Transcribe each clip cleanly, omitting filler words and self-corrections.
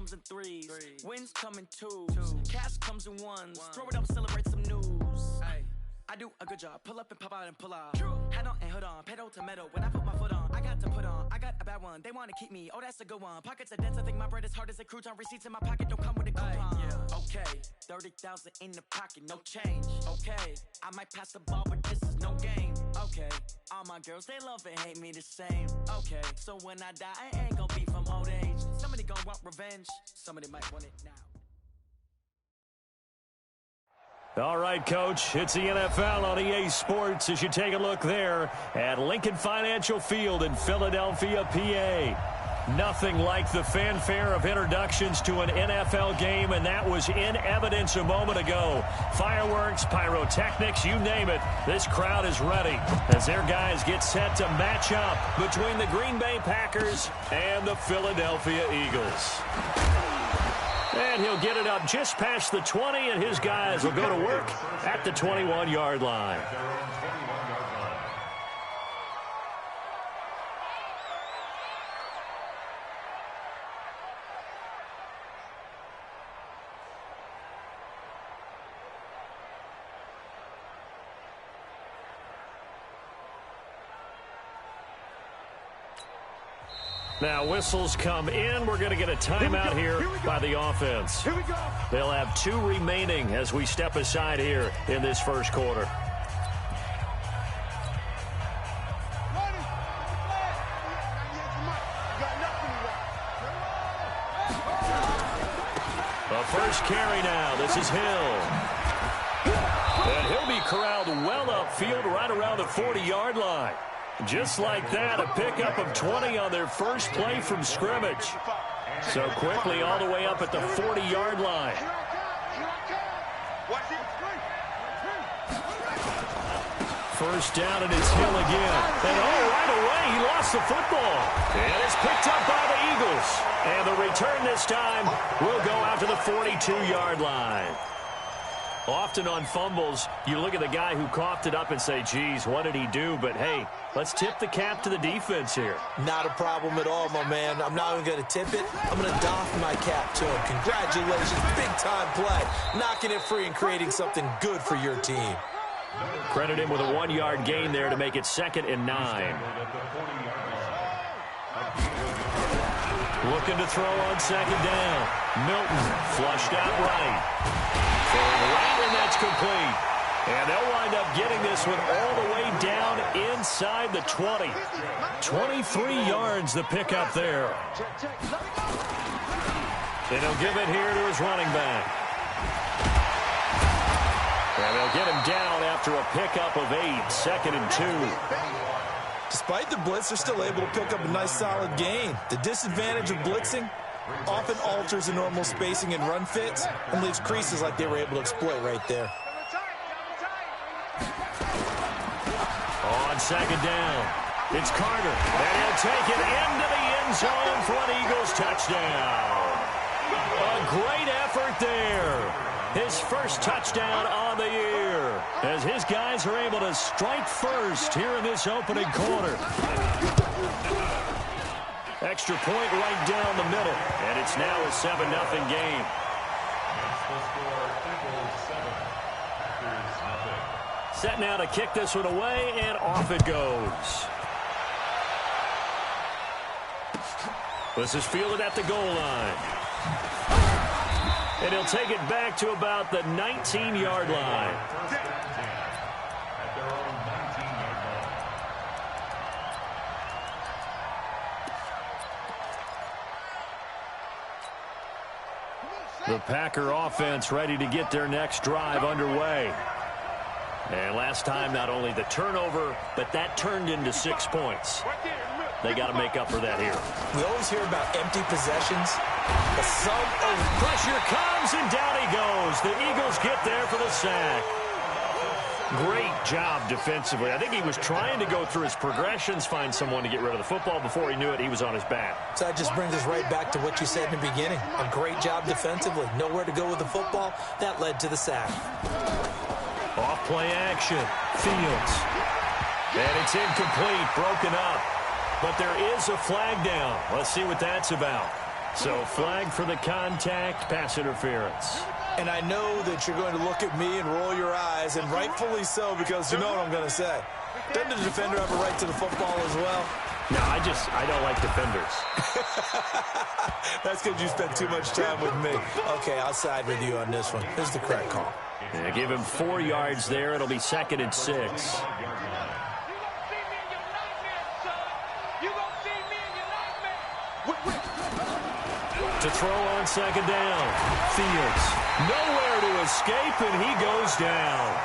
comes in threes. Wins come in twos. Cash comes in ones. Throw it up, celebrate some news. I do a good job. Pull up and pop out and pull out. Head on and hood on. Pedal to metal. When I put my foot on, I got to put on. I got a bad one. They want to keep me. Oh, that's a good one. Pockets are dense. I think my bread is hard as a crouton. Receipts in my pocket don't come with a coupon. Okay, 30,000 in the pocket, no change. Okay, I might pass the ball, but this is no game. Okay, all my girls, they love and hate me the same. Okay, so when I die, I ain't gonna be from old age. Somebody gonna want revenge. Somebody might want it now. All right, Coach, it's the NFL on EA Sports as you take a look there at Lincoln Financial Field in Philadelphia, PA. Nothing like the fanfare of introductions to an NFL game, and that was in evidence a moment ago. Fireworks, pyrotechnics, you name it. This crowd is ready as their guys get set to match up between the Green Bay Packers and the Philadelphia Eagles. And he'll get it up just past the 20, and his guys will go to work at the 21-yard line. Now, whistles come in. We're going to get a timeout here by the offense. Here we go. They'll have 2 remaining as we step aside here in this first quarter. The first carry now. This is Hill. And he'll be corralled well upfield right around the 40-yard line. Just like that, a pickup of 20 on their first play from scrimmage. So quickly all the way up at the 40-yard line. First down, and it's Hill again. And right away, he lost the football. And it's picked up by the Eagles. And the return this time will go out to the 42-yard line. Often on fumbles, you look at the guy who coughed it up and say, geez, what did he do? But, hey, let's tip the cap to the defense here. Not a problem at all, my man. I'm not even going to tip it. I'm going to doff my cap to him. Congratulations. Big-time play. Knocking it free and creating something good for your team. Credit him with a 1-yard gain there to make it 2nd and 9. Looking to throw on 2nd down. Milton flushed out right. Right, and that's complete. And they'll wind up getting this one all the way down inside the 20. 23 yards the pickup there. And he'll give it here to his running back. And they'll get him down after a pickup of 8, 2nd and 2. Despite the blitz, they're still able to pick up a nice solid gain. The disadvantage of blitzing often alters the normal spacing and run fits and leaves creases like they were able to exploit right there. On 2nd down, it's Carter, and he'll take it into the end zone for an Eagles touchdown. A great effort there. His first touchdown on the year as his guys are able to strike first here in this opening quarter. Extra point right down the middle, and it's now a 7-0 game. Set now to kick this one away, and off it goes. This is fielded at the goal line. And he'll take it back to about the 19-yard line. The Packer offense ready to get their next drive underway. And last time, not only the turnover, but that turned into 6 points. They got to make up for that here. We always hear about empty possessions. But pressure comes, and down he goes. The Eagles get there for the sack. Great job defensively. I think he was trying to go through his progressions, find someone to get rid of the football. Before he knew it, he was on his back. So that just brings us right back to what you said in the beginning. A great job defensively. Nowhere to go with the football. That led to the sack. Off play action. Fields. And it's incomplete, broken up. But there is a flag down. Let's see what that's about. So flag for the contact, pass interference. And I know that you're going to look at me and roll your eyes, and rightfully so, because you know what I'm going to say. Doesn't the defender have a right to the football as well? No, I don't like defenders. That's because you spent too much time with me. Okay, I'll side with you on this one. This is the correct call. Yeah, give him 4 yards there. It'll be 2nd and 6. To throw on 2nd down. Fields nowhere to escape, and he goes down.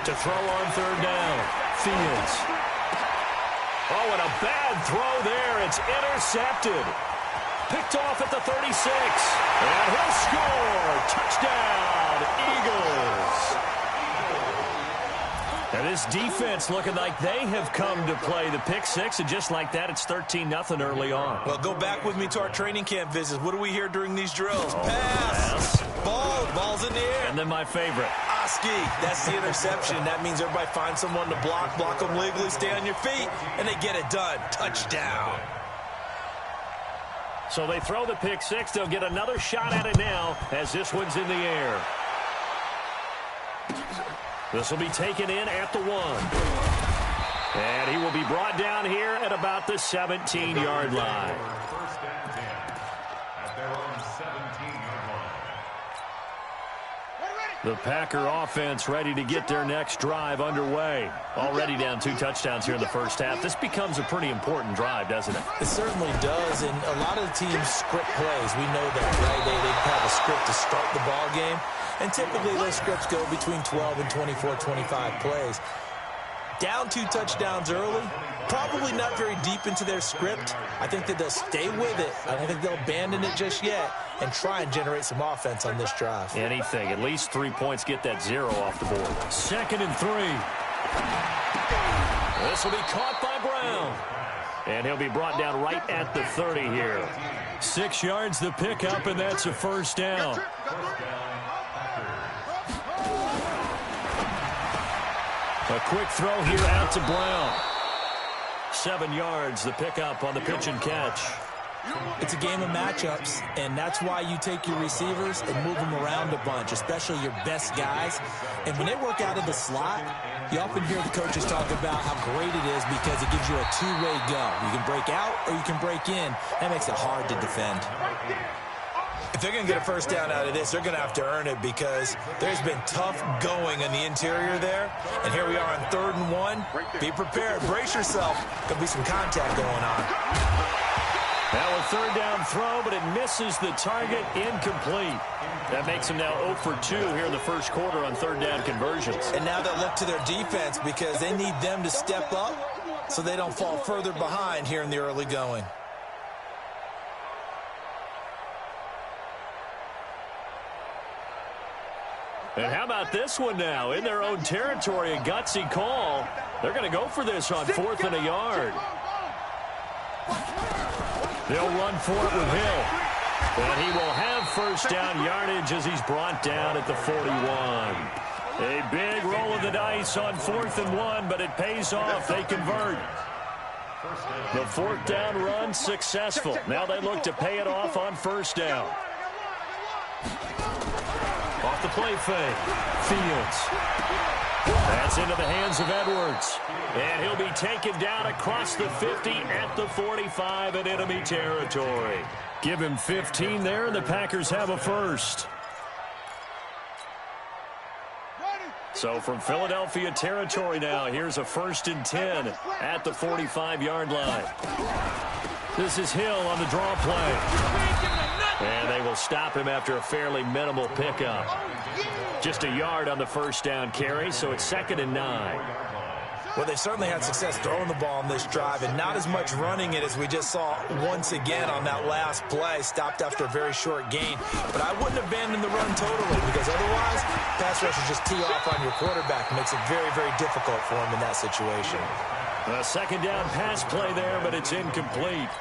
To throw on 3rd down. Fields. Oh, and a bad throw there. It's intercepted. Picked off at the 36. And he'll score. Touchdown, Eagles. Now this defense looking like they have come to play the pick 6, and just like that, it's 13-0 early on. Well, go back with me to our training camp visits. What do we hear during these drills? Oh, pass. Ball's in the air. And then my favorite. Oski, that's the interception. That means everybody finds someone to block them legally, stay on your feet, and they get it done. Touchdown. So they throw the pick 6. They'll get another shot at it now as this one's in the air. This will be taken in at the 1. And he will be brought down here at about the 17-yard line. First and 10 at their own 17-yard line. The Packer offense ready to get their next drive underway. Already down 2 touchdowns here in the first half. This becomes a pretty important drive, doesn't it? It certainly does, and a lot of the teams script plays. We know that, right? They have a script to start the ball game, and typically those scripts go between 12 and 24, 25 plays. Down 2 touchdowns early, probably not very deep into their script. I think that they'll stay with it. I don't think they'll abandon it just yet and try and generate some offense on this drive. Anything. At least 3 points, get that 0 off the board. 2nd and 3. This will be caught by Brown. And he'll be brought down right at the 30 here. 6 yards the pickup, and that's a first down. A quick throw here out to Brown. 7 yards, the pickup on the pitch and catch. It's a game of matchups, and that's why you take your receivers and move them around a bunch, especially your best guys. And when they work out of the slot, you often hear the coaches talk about how great it is because it gives you a two-way go. You can break out or you can break in. That makes it hard to defend. If they're going to get a first down out of this, they're going to have to earn it because there's been tough going in the interior there. And here we are on 3rd and 1. Be prepared. Brace yourself. Going to be some contact going on. Now a 3rd down throw, but it misses the target. Incomplete. That makes them now 0 for 2 here in the first quarter on 3rd down conversions. And now they'll look to their defense because they need them to step up so they don't fall further behind here in the early going. And how about this one now? In their own territory, a gutsy call. They're going to go for this on 4th and a yard. They'll run for it with Hill. And he will have first down yardage as he's brought down at the 41. A big roll of the dice on 4th and 1, but it pays off. They convert. The 4th down run successful. Now they look to pay it off on 1st down. Off the play fake. Fields. That's into the hands of Edwards. And he'll be taken down across the 50 at the 45 in enemy territory. Give him 15 there, and the Packers have a first. So from Philadelphia territory now, here's a 1st and 10 at the 45-yard line. This is Hill on the draw play. And they will stop him after a fairly minimal pickup. Just a yard on the first down carry, so it's 2nd and 9. Well, they certainly had success throwing the ball on this drive and not as much running it as we just saw once again on that last play. Stopped after a very short gain. But I wouldn't abandon the run totally because otherwise, pass rushers just tee off on your quarterback. Makes it very, very difficult for him in that situation. A 2nd down pass play there, but it's incomplete.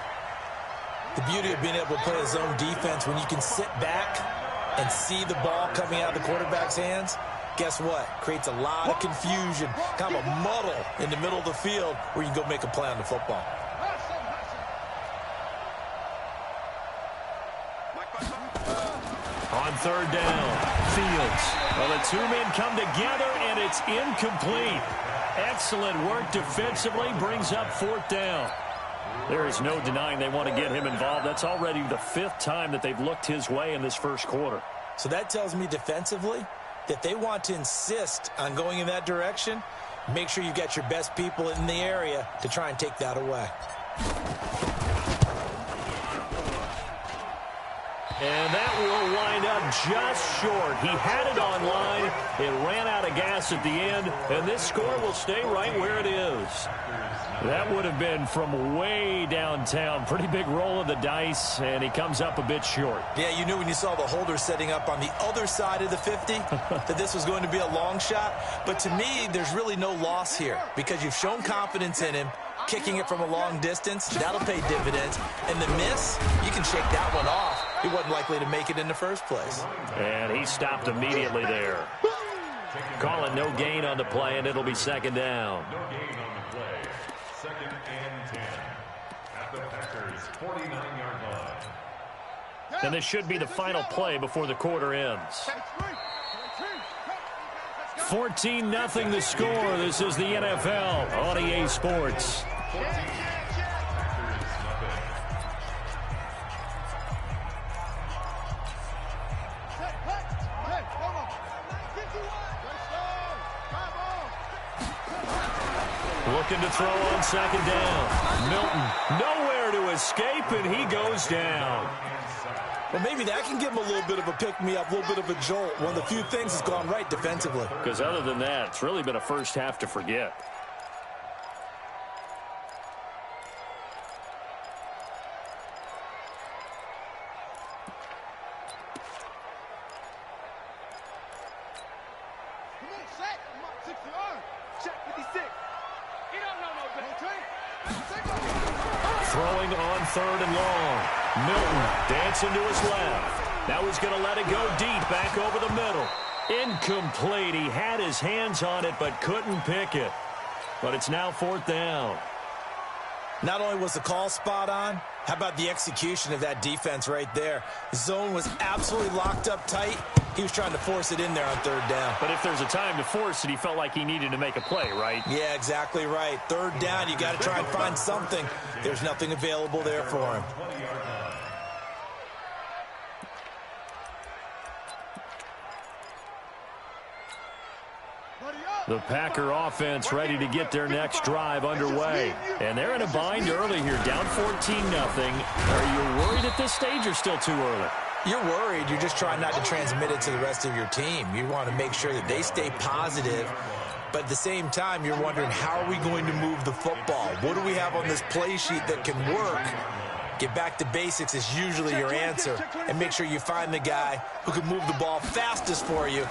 The beauty of being able to play a zone defense when you can sit back and see the ball coming out of the quarterback's hands, guess what? Creates a lot of confusion, kind of a muddle in the middle of the field where you can go make a play on the football. On third down, Fields. Well, the two men come together, and it's incomplete. Excellent work defensively, brings up fourth down. There is no denying they want to get him involved. That's already the 5th time that they've looked his way in this first quarter. So that tells me defensively that they want to insist on going in that direction. Make sure you've got your best people in the area to try and take that away. And that will wind up just short. He had it on line. It ran out of gas at the end, and this score will stay right where it is. That would have been from way downtown. Pretty big roll of the dice, and he comes up a bit short. Yeah, you knew when you saw the holder setting up on the other side of the 50 that this was going to be a long shot. But to me, there's really no loss here because you've shown confidence in him. Kicking it from a long distance, that'll pay dividends. And the miss, you can shake that one off. He wasn't likely to make it in the first place. And he stopped immediately there. Call it no gain on the play, and it'll be second down. No gain on the play. 2nd and 10 at the Packers' 49-yard line. And this should be the final play before the quarter ends. 14-0 the score. This is the NFL on EA Sports. Looking to throw on second down. Milton nowhere to escape, and he goes down. Well, maybe that can give him a little bit of a pick-me-up, a little bit of a jolt. One of the few things that's gone right defensively. Because other than that, it's really been a first half to forget. Throwing on third and long. Milton dancing to his left. Now he's going to let it go deep back over the middle. Incomplete. He had his hands on it but couldn't pick it. But it's now fourth down. Not only was the call spot on, how about the execution of that defense right there? The zone was absolutely locked up tight. He was trying to force it in there on third down. But if there's a time to force it, he felt like he needed to make a play, right? Yeah, exactly right. Third down, you got to try and find something. There's nothing available there for him. The Packer offense ready to get their next drive underway. And they're in a bind early here, down 14-0. Are you worried at this stage or still too early? You're worried. You're just trying not to transmit it to the rest of your team. You want to make sure that they stay positive. But at the same time, you're wondering, how are we going to move the football? What do we have on this play sheet that can work? Get back to basics is usually your answer. And make sure you find the guy who can move the ball fastest for you